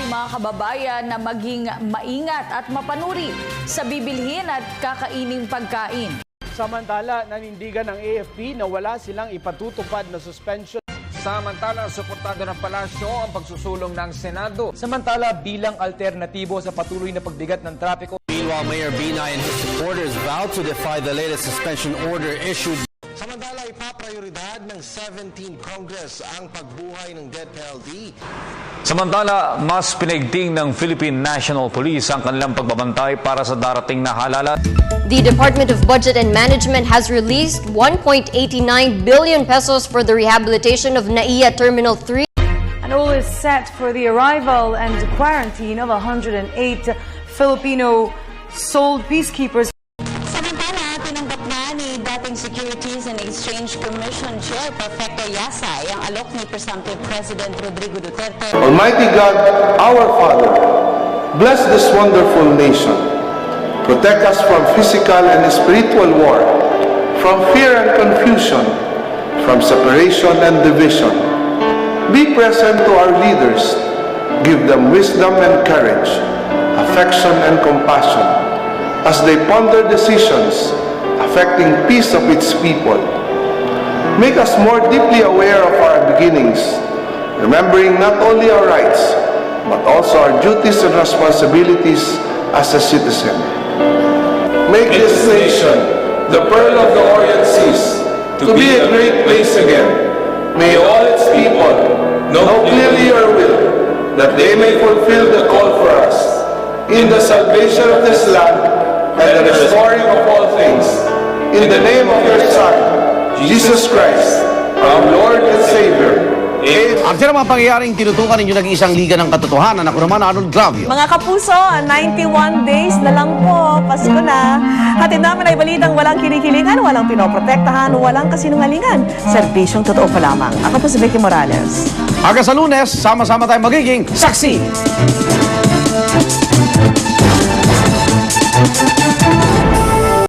ating mga kababayan na maging maingat at mapanuri sa bibilhin at kakaining pagkain. Samantala, nanindigan ng AFP na wala silang ipatutupad na suspension. Samantala, suportado ng palasyo ang pagsusulong ng Senado. Samantala, bilang alternatibo sa patuloy na pagbigat ng trapiko. Meanwhile, Mayor Binay and his supporters vowed to defy the latest suspension order issued. Samantala, ipaprioridad ng 17th Congress ang pagbuhay ng death penalty. Samantala, mas pinaigting ng Philippine National Police ang kanilang pagbabantay para sa darating na halala. The Department of Budget and Management has released 1.89 billion pesos for the rehabilitation of NAIA Terminal 3. And all is set for the arrival and quarantine of 108 Filipino sold peacekeepers. Samantala, tinanggap na ni dating Securities and Exchange Commission Chair Perfecto Yasay ang alok ni Presumptive President Rodrigo Duterte. Almighty God, our Father, bless this wonderful nation. Protect us from physical and spiritual war, from fear and confusion, from separation and division. Be present to our leaders. Give them wisdom and courage, affection and compassion, as they ponder decisions affecting peace of its people. Make us more deeply aware of our beginnings, remembering not only our rights, but also our duties and responsibilities as a citizen. Make this nation, the pearl of the Orient Seas, to be a great place again. May all its people know clearly your will, that they may fulfill the call for us in the salvation of this land and the restoring of all things. In the name of your Son, Jesus Christ, our Lord and Savior. Amen. Ang sila mga pangyayaring tinutukan ninyo nag-iisang liga ng katotohanan. Ako naman, Arnold Glavio. Mga kapuso, 91 days na lang po, Pasko na. Hatid namin ay balitang walang kinikilingan, walang pinoprotektahan, walang kasinungalingan. Serbisyong totoo pa lamang. Ako po si Vicky Morales. Hanggang sa Lunes, sama-sama tayo magiging saksi.